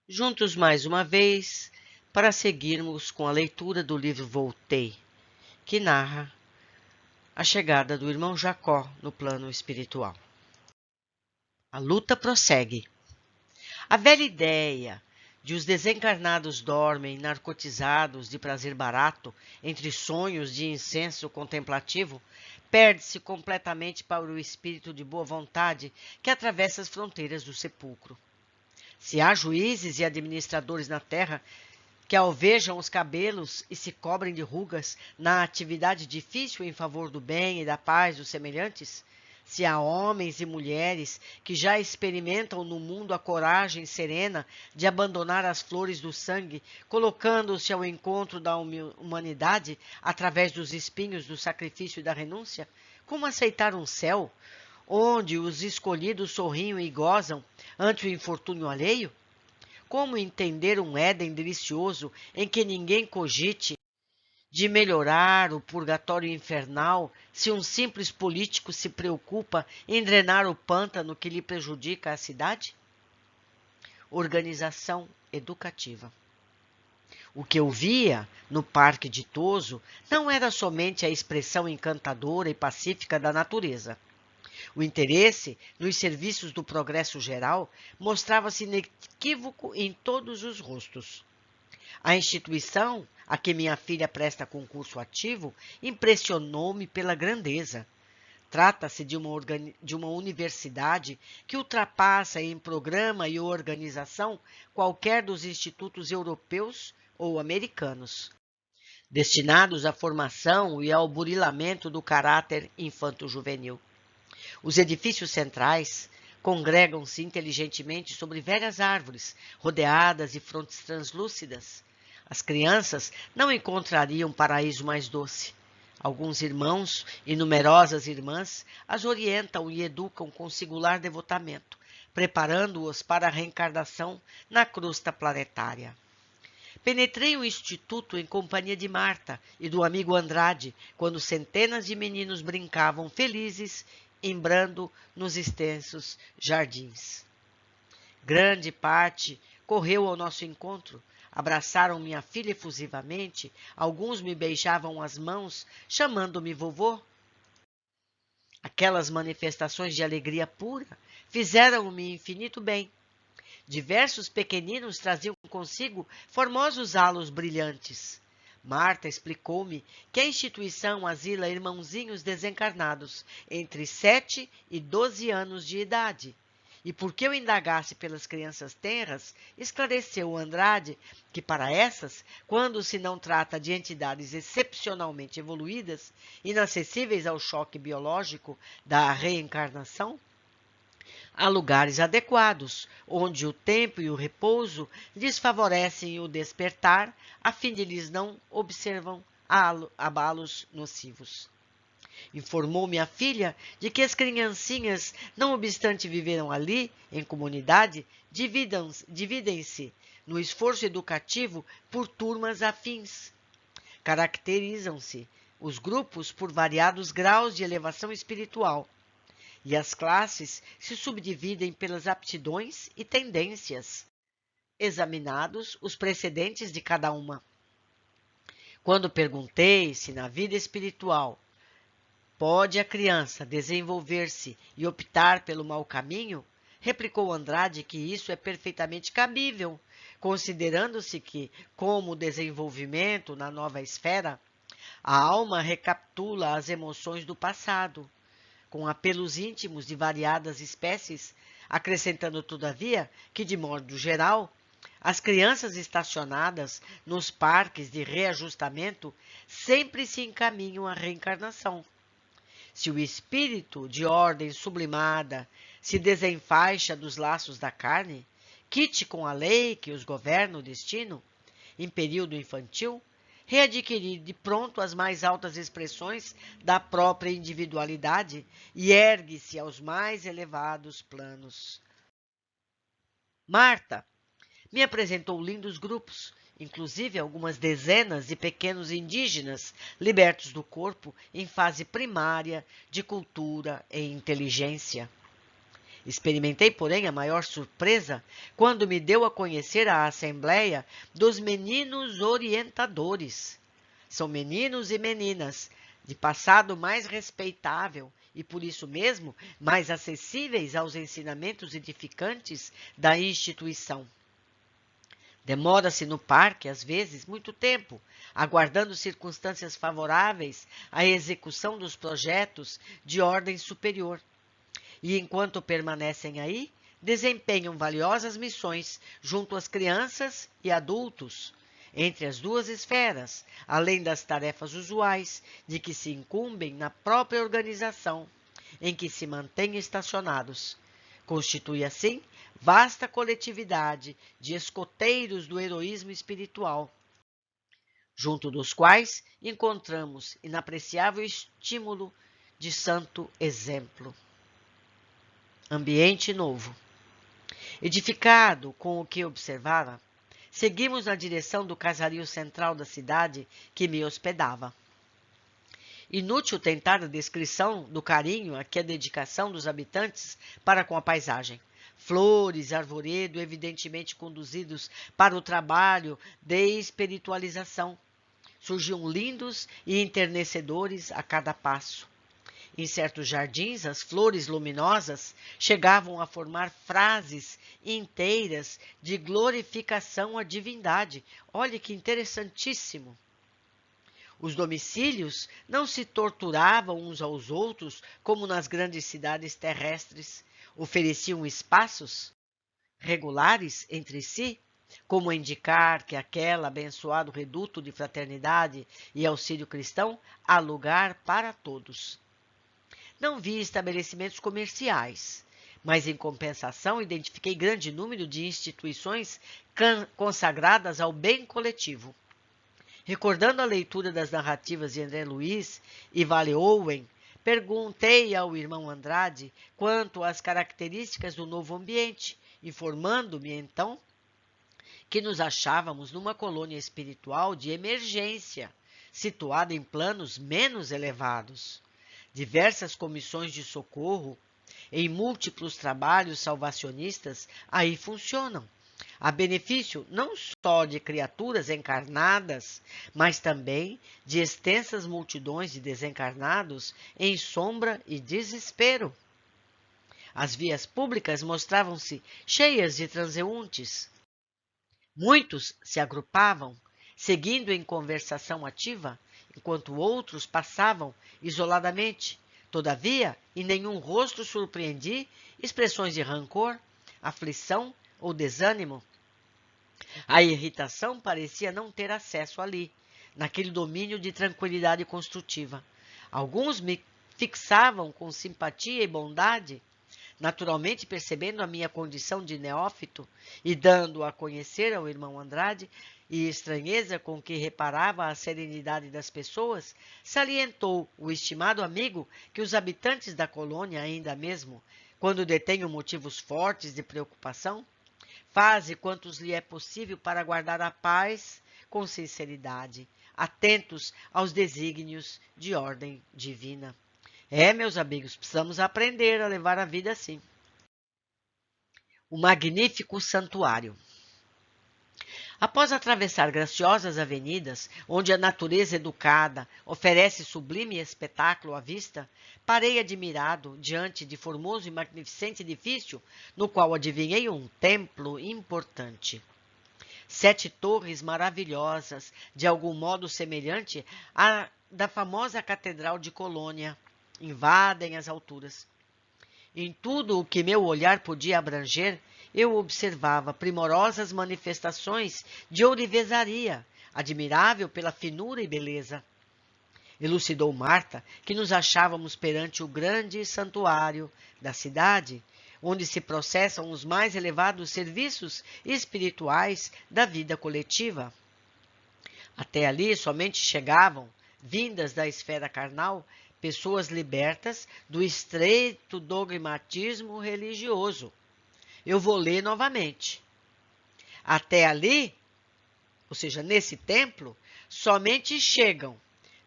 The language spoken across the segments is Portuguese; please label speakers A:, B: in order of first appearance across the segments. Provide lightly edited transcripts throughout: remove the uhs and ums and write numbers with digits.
A: juntos mais uma vez para seguirmos com a leitura do livro Voltei, que narra a chegada do irmão Jacó no plano espiritual. A luta prossegue. A velha ideia de os desencarnados dormem narcotizados de prazer barato entre sonhos de incenso contemplativo perde-se completamente para o espírito de boa vontade que atravessa as fronteiras do sepulcro. Se há juízes e administradores na terra que alvejam os cabelos e se cobrem de rugas na atividade difícil em favor do bem e da paz dos semelhantes, se há homens e mulheres que já experimentam no mundo a coragem serena de abandonar as flores do sangue, colocando-se ao encontro da humanidade através dos espinhos do sacrifício e da renúncia, como aceitar um céu onde os escolhidos sorriam e gozam ante o infortúnio alheio? Como entender um Éden delicioso em que ninguém cogite de melhorar o purgatório infernal se um simples político se preocupa em drenar o pântano que lhe prejudica a cidade? Organização educativa. O que eu via no Parque Ditoso não era somente a expressão encantadora e pacífica da natureza. O interesse nos serviços do progresso geral mostrava-se inequívoco em todos os rostos. A instituição a que minha filha presta concurso ativo impressionou-me pela grandeza. Trata-se de uma universidade que ultrapassa em programa e organização qualquer dos institutos europeus ou americanos, destinados à formação e ao burilamento do caráter infanto-juvenil. Os edifícios centrais congregam-se inteligentemente sobre velhas árvores, rodeadas de frontes translúcidas. As crianças não encontrariam paraíso mais doce. Alguns irmãos e numerosas irmãs as orientam e educam com singular devotamento, preparando-os para a reencarnação na crosta planetária. Penetrei o instituto em companhia de Marta e do amigo Andrade, quando centenas de meninos brincavam felizes, embrando nos extensos jardins. Grande parte correu ao nosso encontro, abraçaram minha filha efusivamente, alguns me beijavam as mãos, chamando-me vovô. Aquelas manifestações de alegria pura fizeram-me infinito bem. Diversos pequeninos traziam consigo formosos halos brilhantes. Marta explicou-me que a instituição asila irmãozinhos desencarnados entre 7 e 12 anos de idade. E porque eu indagasse pelas crianças tenras, esclareceu Andrade que para essas, quando se não trata de entidades excepcionalmente evoluídas, inacessíveis ao choque biológico da reencarnação, há lugares adequados, onde o tempo e o repouso lhes favorecem o despertar, a fim de lhes não observam abalos nocivos. Informou-me a filha de que as criancinhas, não obstante viveram ali, em comunidade, dividem-se no esforço educativo por turmas afins. Caracterizam-se os grupos por variados graus de elevação espiritual, e as classes se subdividem pelas aptidões e tendências, examinados os precedentes de cada uma. Quando perguntei se na vida espiritual pode a criança desenvolver-se e optar pelo mau caminho, replicou Andrade que isso é perfeitamente cabível, considerando-se que, como desenvolvimento na nova esfera, a alma recapitula as emoções do passado, com apelos íntimos de variadas espécies, acrescentando, todavia, que, de modo geral, as crianças estacionadas nos parques de reajustamento sempre se encaminham à reencarnação. Se o espírito de ordem sublimada se desenfaixa dos laços da carne, quite com a lei que os governa o destino, em período infantil, readquirir de pronto as mais altas expressões da própria individualidade e ergue-se aos mais elevados planos. Marta me apresentou lindos grupos, inclusive algumas dezenas de pequenos indígenas libertos do corpo em fase primária de cultura e inteligência. Experimentei, porém, a maior surpresa quando me deu a conhecer a Assembleia dos Meninos Orientadores. São meninos e meninas de passado mais respeitável e, por isso mesmo, mais acessíveis aos ensinamentos edificantes da instituição. Demora-se no parque, às vezes, muito tempo, aguardando circunstâncias favoráveis à execução dos projetos de ordem superior. E enquanto permanecem aí, desempenham valiosas missões junto às crianças e adultos, entre as duas esferas, além das tarefas usuais de que se incumbem na própria organização em que se mantêm estacionados. Constitui, assim, vasta coletividade de escoteiros do heroísmo espiritual, junto dos quais encontramos inapreciável estímulo de santo exemplo. Ambiente novo. Edificado com o que observava, seguimos na direção do casario central da cidade que me hospedava. Inútil tentar a descrição do carinho a que a dedicação dos habitantes para com a paisagem. Flores, arvoredo, evidentemente conduzidos para o trabalho de espiritualização, surgiam lindos e enternecedores a cada passo. Em certos jardins, as flores luminosas chegavam a formar frases inteiras de glorificação à divindade. Olha que interessantíssimo! Os domicílios não se torturavam uns aos outros como nas grandes cidades terrestres. Ofereciam espaços regulares entre si, como a indicar que aquele abençoado reduto de fraternidade e auxílio cristão há lugar para todos. Não vi estabelecimentos comerciais, mas, em compensação, identifiquei grande número de instituições consagradas ao bem coletivo. Recordando a leitura das narrativas de André Luiz e Vale Owen, perguntei ao irmão Andrade quanto às características do novo ambiente, informando-me, então, que nos achávamos numa colônia espiritual de emergência, situada em planos menos elevados. Diversas comissões de socorro em múltiplos trabalhos salvacionistas aí funcionam, a benefício não só de criaturas encarnadas, mas também de extensas multidões de desencarnados em sombra e desespero. As vias públicas mostravam-se cheias de transeuntes. Muitos se agrupavam, seguindo em conversação ativa, enquanto outros passavam isoladamente. Todavia, em nenhum rosto surpreendi expressões de rancor, aflição ou desânimo. A irritação parecia não ter acesso ali, naquele domínio de tranquilidade construtiva. Alguns me fixavam com simpatia e bondade, naturalmente percebendo a minha condição de neófito e dando a conhecer ao irmão Andrade e estranheza com que reparava a serenidade das pessoas, salientou o estimado amigo que os habitantes da colônia, ainda mesmo, quando detenham motivos fortes de preocupação, faze quantos lhe é possível para guardar a paz com sinceridade, atentos aos desígnios de ordem divina. Meus amigos, precisamos aprender a levar a vida assim. O magnífico santuário. Após atravessar graciosas avenidas, onde a natureza educada oferece sublime espetáculo à vista, parei admirado diante de formoso e magnificente edifício, no qual adivinhei um templo importante. 7 torres maravilhosas, de algum modo semelhante à da famosa Catedral de Colônia, invadem as alturas. Em tudo o que meu olhar podia abranger, eu observava primorosas manifestações de ourivesaria, admirável pela finura e beleza. Elucidou Marta que nos achávamos perante o grande santuário da cidade, onde se processam os mais elevados serviços espirituais da vida coletiva. Até ali somente chegavam, vindas da esfera carnal, pessoas libertas do estreito dogmatismo religioso. Eu vou ler novamente. Até ali, ou seja, nesse templo, somente chegam,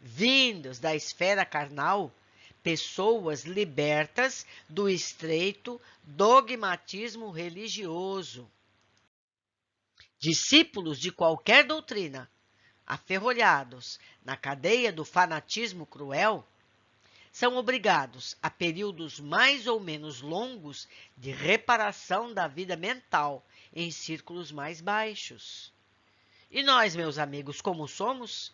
A: vindos da esfera carnal, pessoas libertas do estreito dogmatismo religioso. Discípulos de qualquer doutrina, aferrolhados na cadeia do fanatismo cruel, são obrigados a períodos mais ou menos longos de reparação da vida mental em círculos mais baixos. E nós, meus amigos, como somos?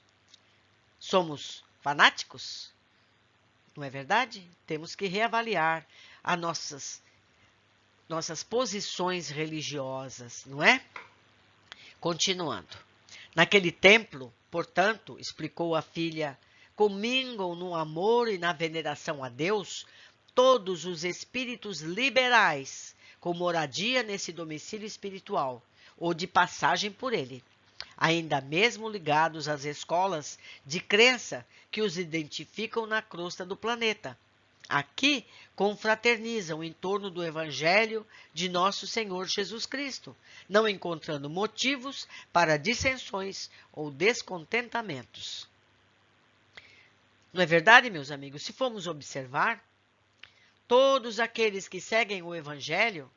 A: Somos fanáticos? Não é verdade? Temos que reavaliar as nossas posições religiosas, não é? Continuando. Naquele templo, portanto, explicou a filha, comingam no amor e na veneração a Deus todos os espíritos liberais com moradia nesse domicílio espiritual ou de passagem por ele, ainda mesmo ligados às escolas de crença que os identificam na crosta do planeta. Aqui confraternizam em torno do Evangelho de nosso Senhor Jesus Cristo, não encontrando motivos para dissensões ou descontentamentos. Não é verdade, meus amigos? Se formos observar, todos aqueles que seguem o Evangelho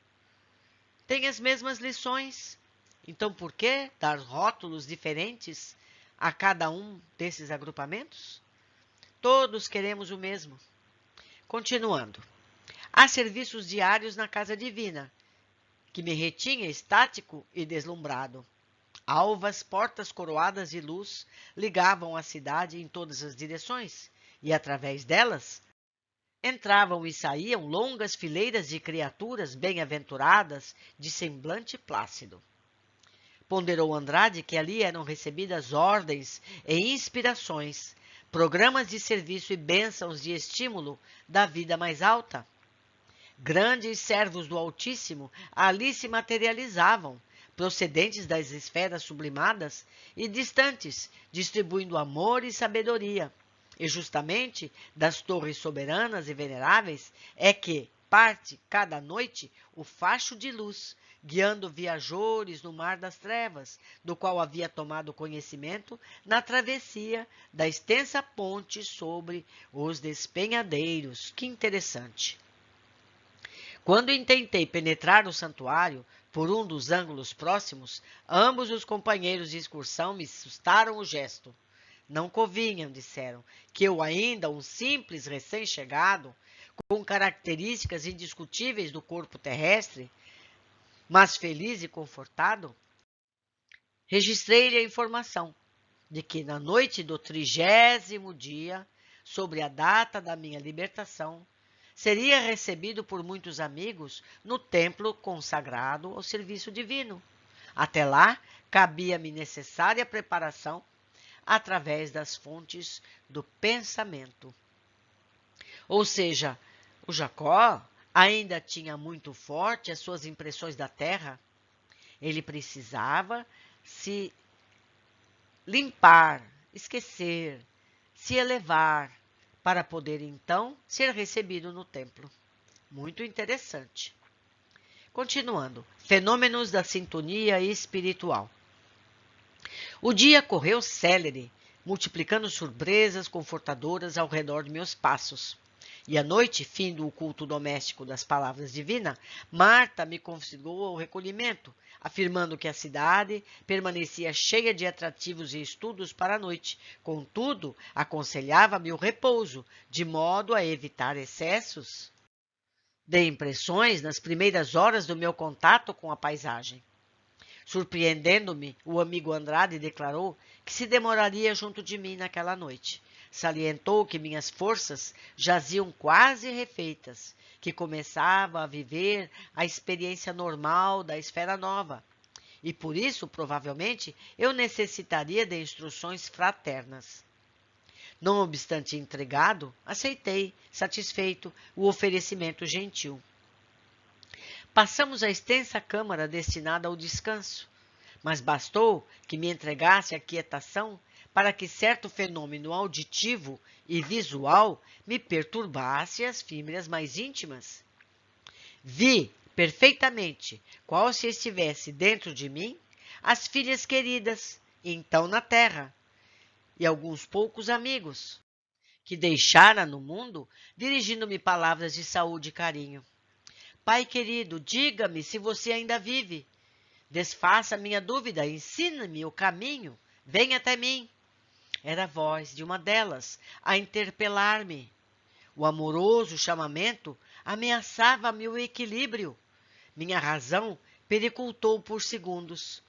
A: têm as mesmas lições. Então, por que dar rótulos diferentes a cada um desses agrupamentos? Todos queremos o mesmo. Continuando. Há serviços diários na Casa Divina, que me retinha estático e deslumbrado. Alvas portas coroadas de luz ligavam a cidade em todas as direções, e através delas entravam e saíam longas fileiras de criaturas bem-aventuradas de semblante plácido. Ponderou Andrade que ali eram recebidas ordens e inspirações, programas de serviço e bênçãos de estímulo da vida mais alta. Grandes servos do Altíssimo ali se materializavam, procedentes das esferas sublimadas e distantes, distribuindo amor e sabedoria. E justamente das torres soberanas e veneráveis é que parte cada noite o facho de luz, guiando viajores no mar das trevas, do qual havia tomado conhecimento na travessia da extensa ponte sobre os despenhadeiros. Que interessante! Quando intentei penetrar o santuário por um dos ângulos próximos, ambos os companheiros de excursão me sustaram o gesto. Não convinham, disseram, que eu ainda, um simples recém-chegado, com características indiscutíveis do corpo terrestre, mas feliz e confortado, registrei-lhe a informação de que na noite do 30º dia, sobre a data da minha libertação, seria recebido por muitos amigos no templo consagrado ao serviço divino. Até lá, cabia-me necessária preparação através das fontes do pensamento. Ou seja, o Jacó ainda tinha muito forte as suas impressões da terra. Ele precisava se limpar, esquecer, se elevar, para poder então ser recebido no templo. Muito interessante. Continuando, fenômenos da sintonia espiritual. O dia correu célere, multiplicando surpresas confortadoras ao redor de meus passos. E à noite, findo o culto doméstico das palavras divinas, Marta me consignou ao recolhimento, afirmando que a cidade permanecia cheia de atrativos e estudos para a noite. Contudo, aconselhava-me o repouso, de modo a evitar excessos de impressões nas primeiras horas do meu contato com a paisagem. Surpreendendo-me, o amigo Andrade declarou que se demoraria junto de mim naquela noite. Salientou que minhas forças jaziam quase refeitas, que começava a viver a experiência normal da esfera nova, e por isso, provavelmente, eu necessitaria de instruções fraternas. Não obstante intrigado, aceitei, satisfeito, o oferecimento gentil. Passamos a extensa câmara destinada ao descanso, mas bastou que me entregasse a quietação para que certo fenômeno auditivo e visual me perturbasse as fibras mais íntimas. Vi perfeitamente, qual se estivesse dentro de mim, as filhas queridas, então na terra, e alguns poucos amigos, que deixara no mundo, dirigindo-me palavras de saúde e carinho. Pai querido, diga-me se você ainda vive. Desfaça minha dúvida, ensine-me o caminho, venha até mim. Era a voz de uma delas a interpelar-me. O amoroso chamamento ameaçava meu equilíbrio. Minha razão pericultou por segundos.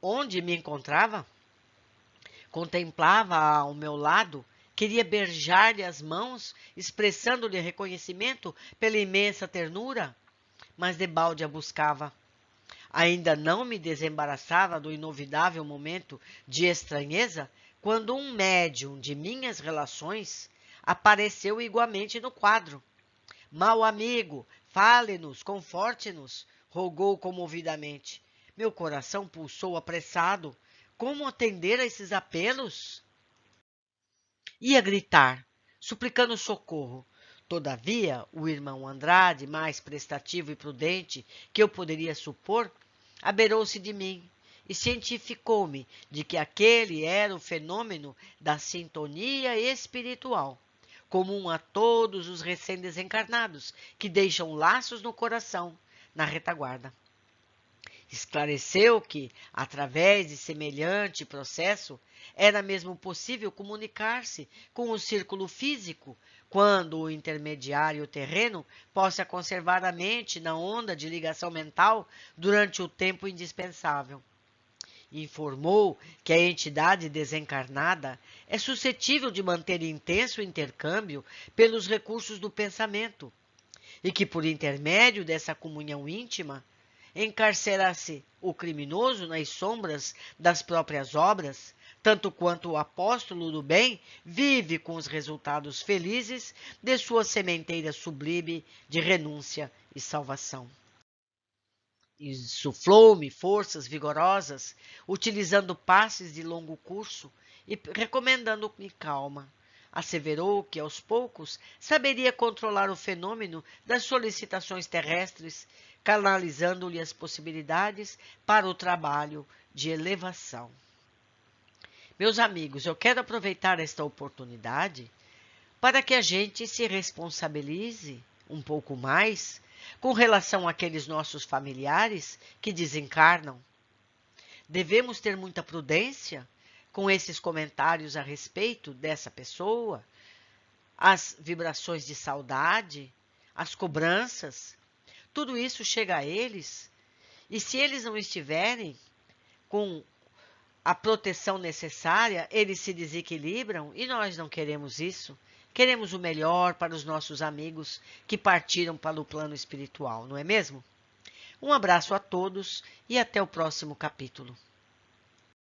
A: Onde me encontrava? Contemplava-a ao meu lado, queria beijar-lhe as mãos, expressando-lhe reconhecimento pela imensa ternura, mas debalde a buscava. Ainda não me desembaraçava do inovidável momento de estranheza, quando um médium de minhas relações apareceu igualmente no quadro. Mau amigo, fale-nos, conforte-nos, rogou comovidamente. Meu coração pulsou apressado. Como atender a esses apelos? Ia gritar, suplicando socorro. Todavia, o irmão Andrade, mais prestativo e prudente que eu poderia supor, abeirou-se de mim e cientificou-me de que aquele era o fenômeno da sintonia espiritual, comum a todos os recém-desencarnados, que deixam laços no coração, na retaguarda. Esclareceu que, através de semelhante processo, era mesmo possível comunicar-se com o círculo físico, quando o intermediário terreno possa conservar a mente na onda de ligação mental durante o tempo indispensável. Informou que a entidade desencarnada é suscetível de manter intenso intercâmbio pelos recursos do pensamento e que, por intermédio dessa comunhão íntima, encarcera-se o criminoso nas sombras das próprias obras, tanto quanto o apóstolo do bem vive com os resultados felizes de sua sementeira sublime de renúncia e salvação. Insuflou-me forças vigorosas, utilizando passes de longo curso e recomendando-me calma. Asseverou que, aos poucos, saberia controlar o fenômeno das solicitações terrestres, canalizando-lhe as possibilidades para o trabalho de elevação. Meus amigos, eu quero aproveitar esta oportunidade para que a gente se responsabilize um pouco mais com relação àqueles nossos familiares que desencarnam. Devemos ter muita prudência com esses comentários a respeito dessa pessoa, as vibrações de saudade, as cobranças, tudo isso chega a eles, e se eles não estiverem com a proteção necessária, eles se desequilibram e nós não queremos isso. Queremos o melhor para os nossos amigos que partiram para o plano espiritual, não é mesmo? Um abraço a todos e até o próximo capítulo.